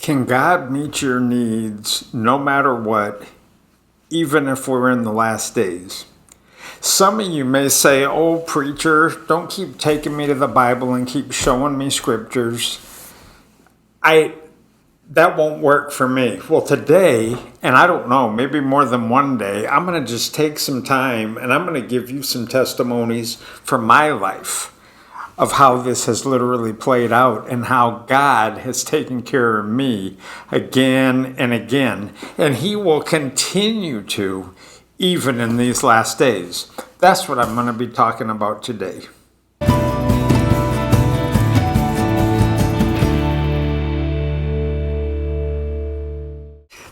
Can God meet your needs no matter what, even if we're in the last days? Some of you may say, "Oh, preacher, don't keep taking me to the Bible and keep showing me scriptures. That won't work for me." Well, today, and I don't know, maybe more than one day, I'm going to just take some time and I'm going to give you some testimonies from my life of how this has literally played out and how God has taken care of me again and again. And He will continue to, even in these last days. That's what I'm going to be talking about today.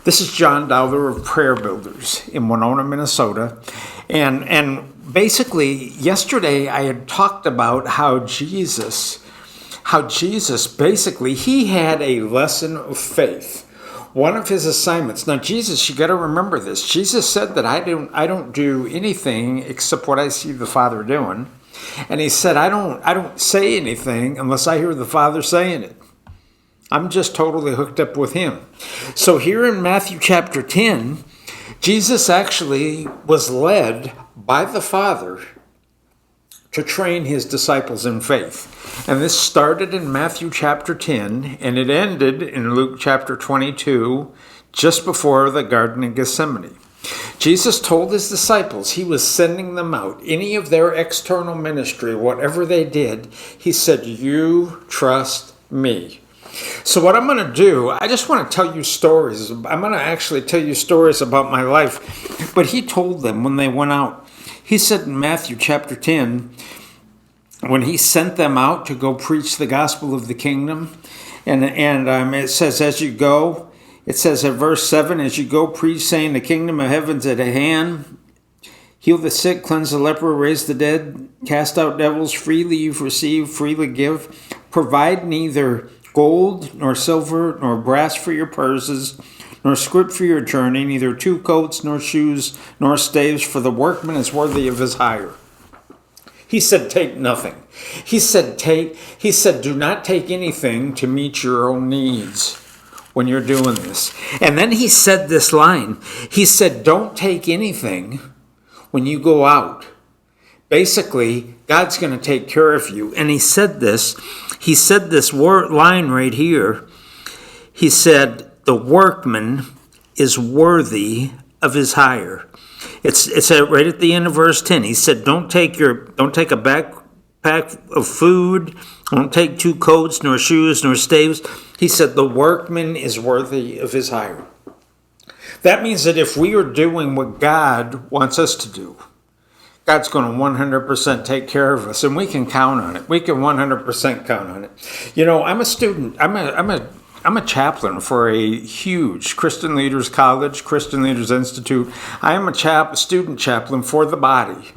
This is John Dowler of Prayer Builders in Winona, Minnesota. And basically, yesterday I had talked about how Jesus basically, He had a lesson of faith. One of His assignments. Now, Jesus, you got to remember this. Jesus said that I don't do anything except what I see the Father doing. And He said, I don't say anything unless I hear the Father saying it. I'm just totally hooked up with Him. So here in Matthew chapter 10, Jesus actually was led by the Father to train His disciples in faith. And this started in Matthew chapter 10, and it ended in Luke chapter 22, just before the Garden of Gethsemane. Jesus told His disciples He was sending them out. Any of their external ministry, whatever they did, He said, "You trust me." So what I'm going to do, I just want to tell you stories. I'm going to actually tell you stories about my life. But He told them when they went out. He said in Matthew chapter 10, when He sent them out to go preach the gospel of the kingdom, and it says, as you go, it says in verse 7, as you go preach, saying the kingdom of heaven's at hand, heal the sick, cleanse the leper, raise the dead, cast out devils, freely you've received, freely give. Provide neither gold, nor silver, nor brass for your purses, nor scrip for your journey, neither 2 coats, nor shoes, nor staves, for the workman is worthy of his hire. He said, take nothing. He said, do not take anything to meet your own needs when you're doing this. And then He said this line. He said, don't take anything when you go out. Basically, God's going to take care of you. And He said this line right here. He said, the workman is worthy of his hire. It's right at the end of verse 10. He said, don't take a backpack of food, don't take 2 coats, nor shoes, nor staves. He said, the workman is worthy of his hire. That means that if we are doing what God wants us to do, God's going to 100% take care of us, and we can count on it. We can 100% count on it. You know, I'm a student. I'm a chaplain for a huge Christian Leaders College, Christian Leaders Institute. I am a student chaplain for the body,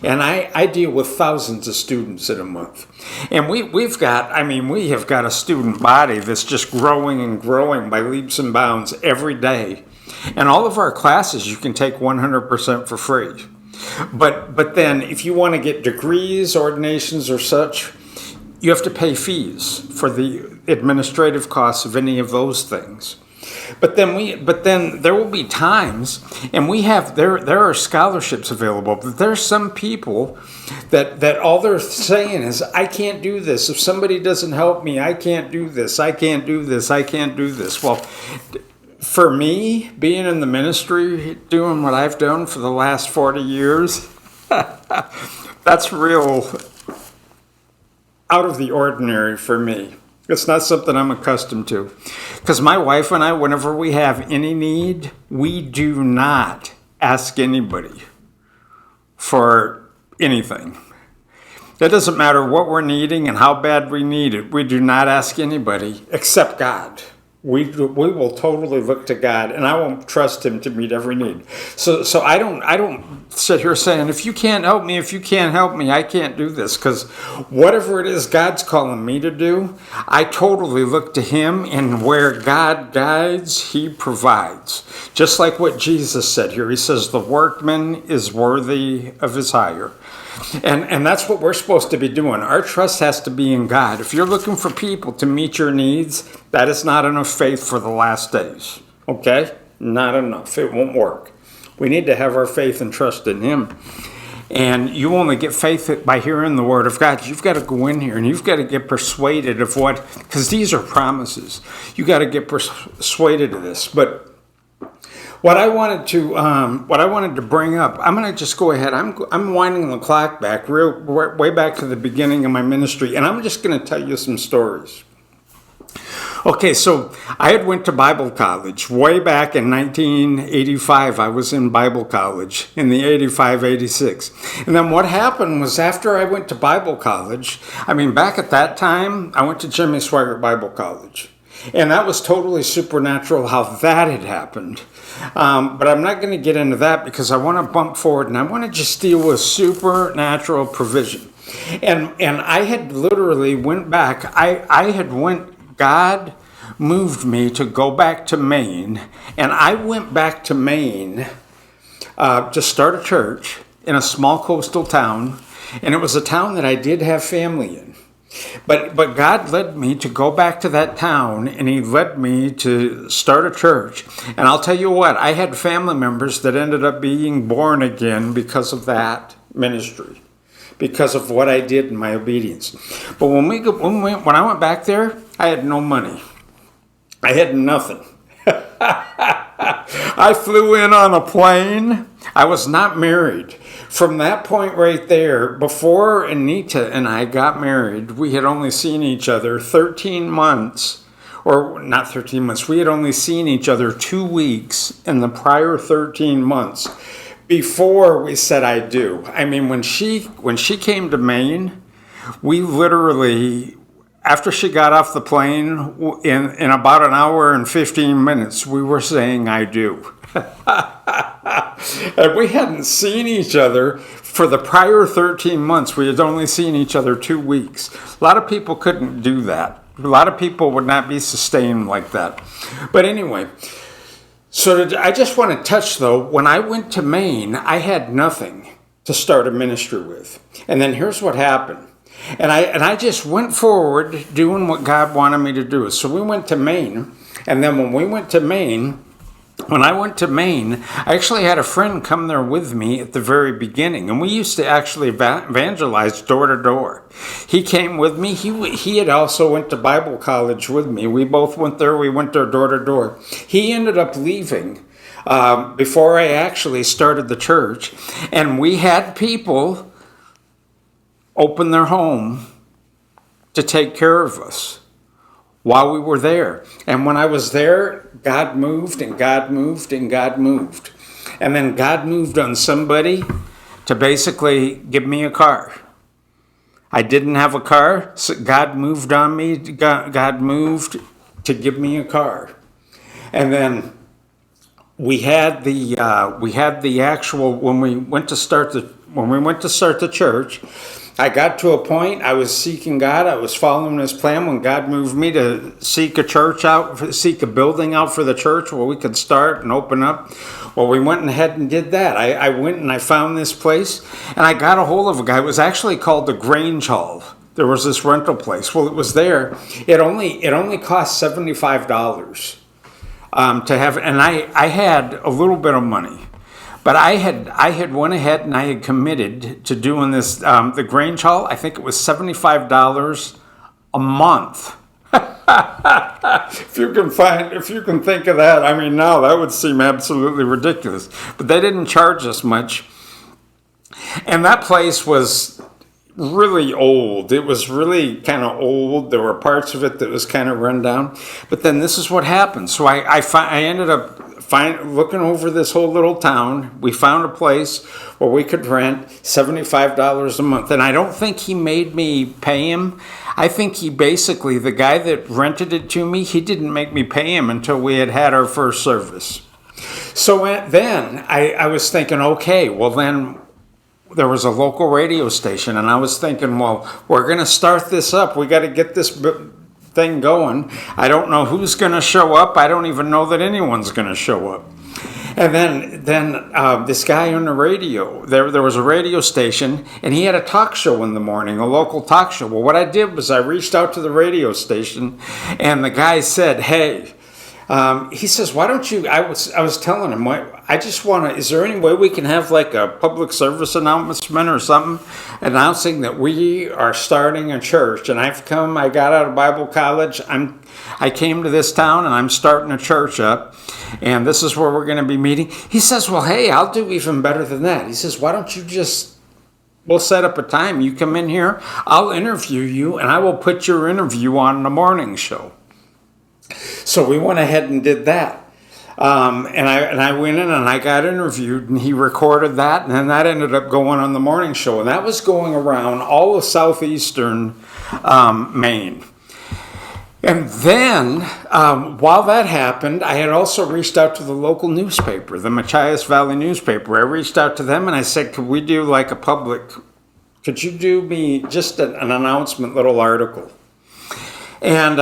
and I deal with thousands of students in a month. And we have got a student body that's just growing and growing by leaps and bounds every day. And all of our classes you can take 100% for free. But then if you want to get degrees, ordinations, or such, you have to pay fees for the administrative costs of any of those things. But then there will be times, and there are scholarships available, but there's some people that all they're saying is, I can't do this. If somebody doesn't help me, I can't do this. I can't do this. I can't do this. Well, for me, being in the ministry, doing what I've done for the last 40 years, that's real out of the ordinary for me. It's not something I'm accustomed to. Because my wife and I, whenever we have any need, we do not ask anybody for anything. It doesn't matter what we're needing and how bad we need it. We do not ask anybody except God. We will totally look to God, and I won't trust Him to meet every need. So I don't sit here saying, if you can't help me, I can't do this. Because whatever it is God's calling me to do, I totally look to Him, and where God guides, He provides. Just like what Jesus said here. He says, the workman is worthy of his hire. And that's what we're supposed to be doing. Our trust has to be in God. If you're looking for people to meet your needs, that is not enough faith for the last days. Okay? Not enough. It won't work. We need to have our faith and trust in Him. And you only get faith by hearing the Word of God. You've got to go in here and you've got to get persuaded of what, because these are promises. You got to get persuaded of this. But what I wanted to bring up, I'm going to just go ahead. I'm winding the clock back, way back to the beginning of my ministry, and I'm just going to tell you some stories. Okay, so I had went to Bible college way back in 1985. I was in Bible college in the 85, 86. And then what happened was after I went to Bible college, back at that time, I went to Jimmy Swaggart Bible College. And that was totally supernatural how that had happened. But I'm not going to get into that because I want to bump forward and I want to just deal with supernatural provision. And I had literally went back. God moved me to go back to Maine, and I went back to Maine to start a church in a small coastal town, and it was a town that I did have family in. But God led me to go back to that town, and He led me to start a church. And I'll tell you what, I had family members that ended up being born again because of that ministry, because of what I did in my obedience. But when I went back there, I had no money. I had nothing. I flew in on a plane. I was not married. From that point right there, before Anita and I got married, we had only seen each other 13 months, or not 13 months, we had only seen each other 2 weeks in the prior 13 months before we said I do. When she came to Maine, we literally, after she got off the plane, in about an hour and 15 minutes, we were saying I do. And we hadn't seen each other for the prior 13 months. We had only seen each other 2 weeks. A lot of people couldn't do that. A lot of people would not be sustained like that. But anyway, so I just want to touch, though, when I went to Maine, I had nothing to start a ministry with. And then here's what happened. And I just went forward doing what God wanted me to do. So we went to Maine. And then when I went to Maine, I actually had a friend come there with me at the very beginning. And we used to actually evangelize door to door. He came with me. He had also went to Bible college with me. We both went there. We went there door to door. He ended up leaving before I actually started the church. And we had people open their home to take care of us while we were there. And when I was there, God moved and God moved and God moved. And then God moved on somebody to basically give me a car. I didn't have a car, so God moved on me. God moved to give me a car. And then we had the actual, when we went to start the church, I got to a point, I was seeking God, I was following His plan when God moved me to seek a building out for the church where we could start and open up. Well, we went ahead and did that. I went and I found this place, and I got a hold of a guy. It was actually called the Grange Hall. There was this rental place. Well, it was there. It only cost $75 to have, and I had a little bit of money. But I had went ahead and I had committed to doing this, the Grange Hall. I think it was $75 a month. If you can think of that, now that would seem absolutely ridiculous. But they didn't charge us much. And that place was really old. It was really kind of old. There were parts of it that was kind of run down. But then this is what happened. So I ended up looking over this whole little town. We found a place where we could rent $75 a month. And I don't think he made me pay him. I think he basically, the guy that rented it to me, he didn't make me pay him until we had our first service. So then I was thinking, okay, well then there was a local radio station. And I was thinking, well, we're going to start this up. We got to get this thing going. I don't know who's going to show up. I don't even know that anyone's going to show up. And then this guy on the radio, there was a radio station, and he had a talk show in the morning, a local talk show. Well, what I did was I reached out to the radio station, and the guy said, hey, he says, why don't you, I was telling him, I just want to, is there any way we can have like a public service announcement or something announcing that we are starting a church? And I got out of Bible college, I came to this town and I'm starting a church up, and this is where we're going to be meeting. He says, well, hey, I'll do even better than that. He says, why don't you we'll set up a time. You come in here, I'll interview you, and I will put your interview on the morning show. So we went ahead and did that. And I went in and I got interviewed, and he recorded that, and then that ended up going on the morning show. And that was going around all of southeastern Maine. And then, while that happened, I had also reached out to the local newspaper, the Machias Valley newspaper. I reached out to them and I said, could you do me just an announcement, little article? And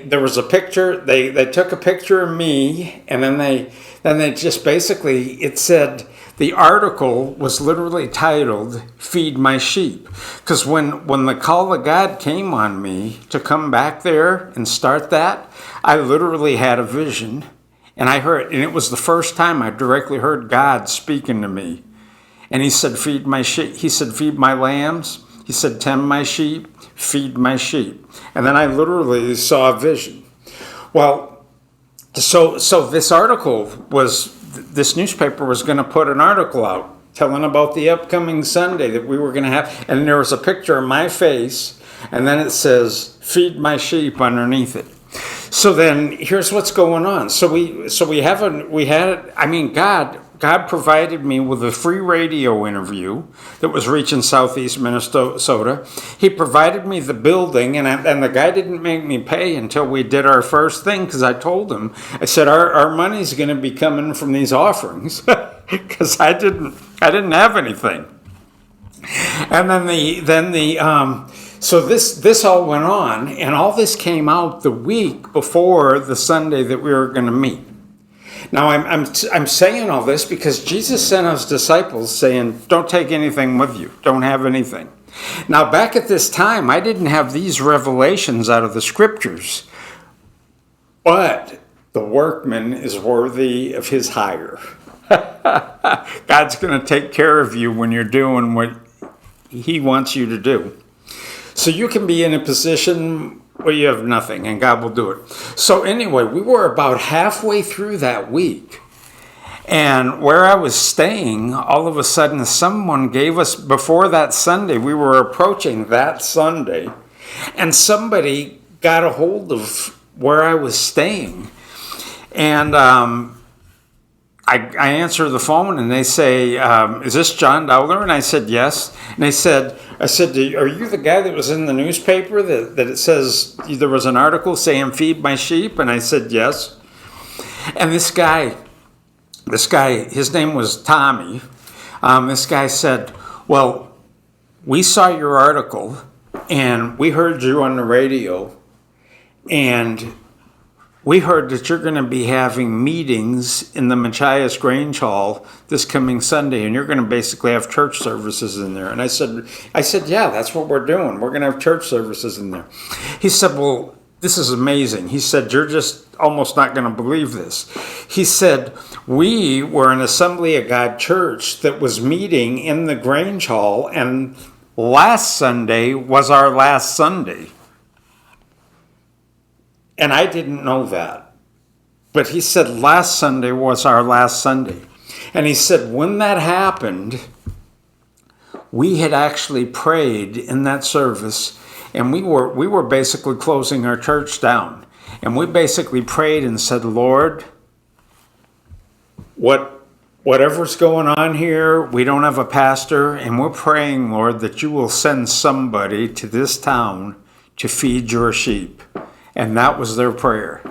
there was a picture, they took a picture of me, and then they just basically, it said, the article was literally titled, Feed My Sheep. Because when the call of God came on me to come back there and start that, I literally had a vision. And and it was the first time I directly heard God speaking to me. And he said, feed my sheep. He said, feed my lambs. He said, tend my sheep, feed my sheep. And then I literally saw a vision. Well, so this newspaper was going to put an article out telling about the upcoming Sunday that we were going to have. And there was a picture of my face, and then it says, feed my sheep underneath it. So then here's what's going on. God provided me with a free radio interview that was reaching southeast Minnesota. He provided me the building, and the guy didn't make me pay until we did our first thing, because I told him, I said, our money's going to be coming from these offerings, because I didn't have anything. And so this all went on, and all this came out the week before the Sunday that we were going to meet. Now, I'm saying all this because Jesus sent us disciples saying, don't take anything with you. Don't have anything. Now, back at this time, I didn't have these revelations out of the scriptures. But the workman is worthy of his hire. God's going to take care of you when you're doing what he wants you to do. So you can be in a position where you have nothing, and God will do it. So anyway, we were about halfway through that week, and where I was staying, all of a sudden someone gave us, before that Sunday, we were approaching that Sunday, and somebody got a hold of where I was staying. And I answer the phone, and they say, is this John Dowler? And I said, yes. And I said, are you the guy that was in the newspaper that it says there was an article saying feed my sheep? And I said, yes. And this guy, his name was Tommy. This guy said, well, we saw your article, and we heard you on the radio, and we heard that you're going to be having meetings in the Machias Grange Hall this coming Sunday, and you're going to basically have church services in there. And I said, yeah, that's what we're doing. We're going to have church services in there. He said, well, this is amazing. He said, you're just almost not going to believe this. He said, we were an Assembly of God church that was meeting in the Grange Hall, and last Sunday was our last Sunday. And I didn't know that. But he said last Sunday was our last Sunday. And he said when that happened, we had actually prayed in that service, and we were basically closing our church down. And we basically prayed and said, Lord, whatever's going on here, we don't have a pastor, and we're praying, Lord, that you will send somebody to this town to feed your sheep. And that was their prayer.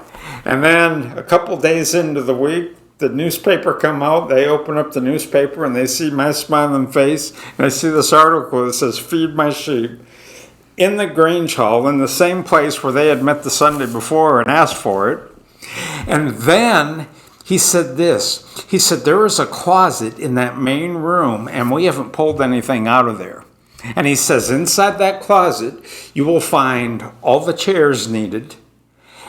And then a couple days into the week, the newspaper come out. They open up the newspaper and they see my smiling face. And they see this article that says, feed my sheep. In the Grange Hall, in the same place where they had met the Sunday before and asked for it. And then he said this. He said, there is a closet in that main room, and we haven't pulled anything out of there. And he says, inside that closet, you will find all the chairs needed,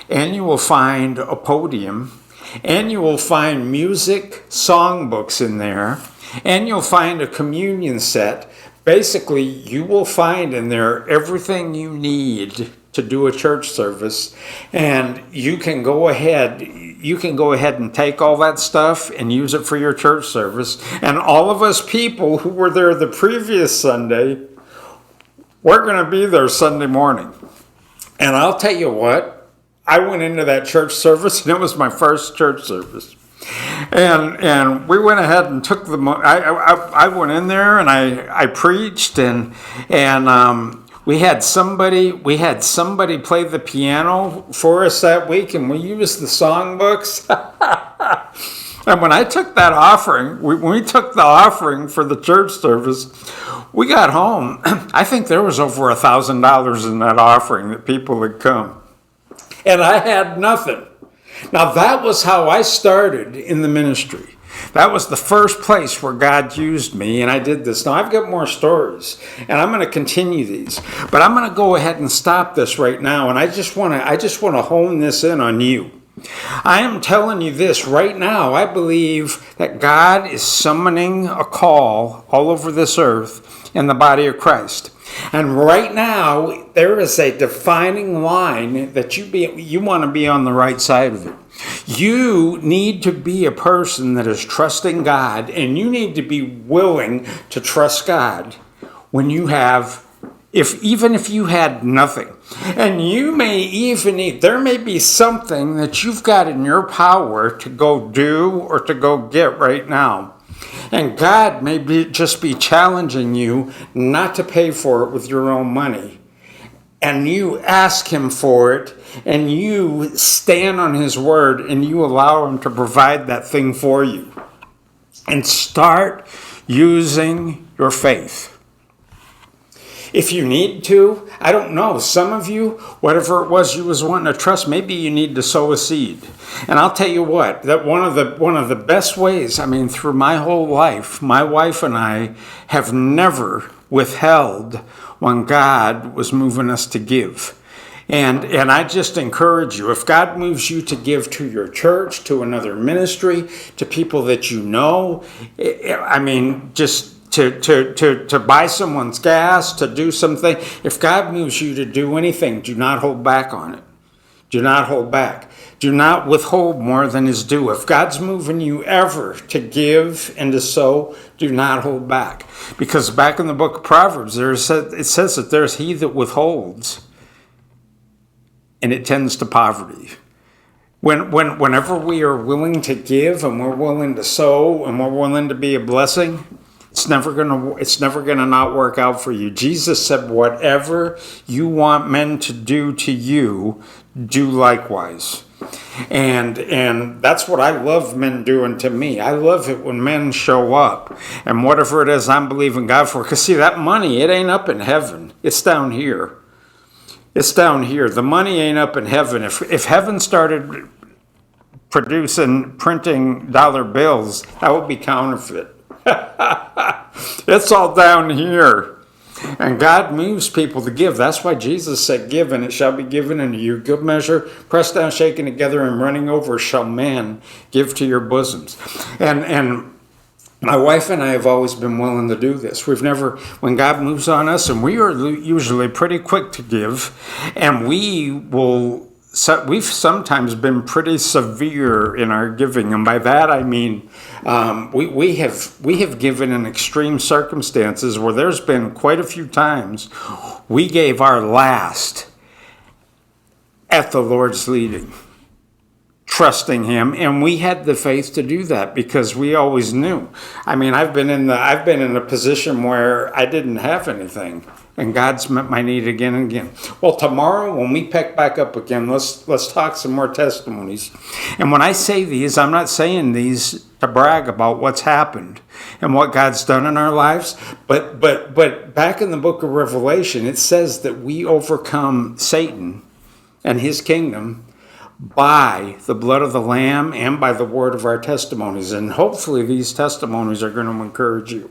and you will find a podium, and you will find music, songbooks in there, and you'll find a communion set. Basically, you will find in there everything you need to do a church service, and you can go ahead and take all that stuff and use it for your church service. And all of us people who were there the previous Sunday, we're going to be there Sunday morning. And I'll tell you what, I went into that church service, and it was my first church service. And we went ahead and took I went in there and I preached, and we had somebody play the piano for us that week, and we used the songbooks. And when I took that offering, when we took the offering for the church service, we got home. I think there was over $1,000 in that offering that people had come, and I had nothing. Now, that was how I started in the ministry. That was the first place where God used me, and I did this. Now, I've got more stories, and I'm going to continue these. But I'm going to go ahead and stop this right now, and I just want to hone this in on you. I am telling you this right now. I believe that God is summoning a call all over this earth in the body of Christ. And right now, there is a defining line that you want to be on the right side of it. You need to be a person that is trusting God, and you need to be willing to trust God when you have, even if you had nothing. And you may even need, there may be something that you've got in your power to go do or to go get right now. And God may just be challenging you not to pay for it with your own money. And you ask Him for it, and you stand on His word, and you allow Him to provide that thing for you. And start using your faith. If you need to, I don't know, some of you, whatever it was you was wanting to trust, maybe you need to sow a seed. And I'll tell you what, that one of the best ways, through my whole life, my wife and I have never withheld when God was moving us to give. And I just encourage you, if God moves you to give to your church, to another ministry, to people that you know, just to buy someone's gas, to do something. If God moves you to do anything, do not hold back on it. Do not hold back. Do not withhold more than is due. If God's moving you ever to give and to sow, do not hold back. Because back in the book of Proverbs, it says that there's he that withholds, and it tends to poverty. Whenever we are willing to give and we're willing to sow and we're willing to be a blessing, it's never gonna not work out for you. Jesus said, whatever you want men to do to you, do likewise. And that's what I love men doing to me. I love it when men show up and whatever it is I'm believing God for. Because see, that money, it ain't up in heaven. It's down here. It's down here. The money ain't up in heaven. If heaven started printing dollar bills, that would be counterfeit. It's all down here. And God moves people to give. That's why Jesus said, give and it shall be given unto you. Good measure, pressed down, shaken together, and running over shall man give to your bosoms. And my wife and I have always been willing to do this. When God moves on us, and we are usually pretty quick to give, and we've sometimes been pretty severe in our giving, and by that I mean we have given in extreme circumstances where there's been quite a few times we gave our last at the Lord's leading, trusting Him, and we had the faith to do that because we always knew. I've been in a position where I didn't have anything. And God's met my need again and again. Well, tomorrow when we pick back up again, let's talk some more testimonies. And when I say these, I'm not saying these to brag about what's happened and what God's done in our lives. But back in the book of Revelation, it says that we overcome Satan and his kingdom by the blood of the Lamb and by the word of our testimonies. And hopefully these testimonies are going to encourage you.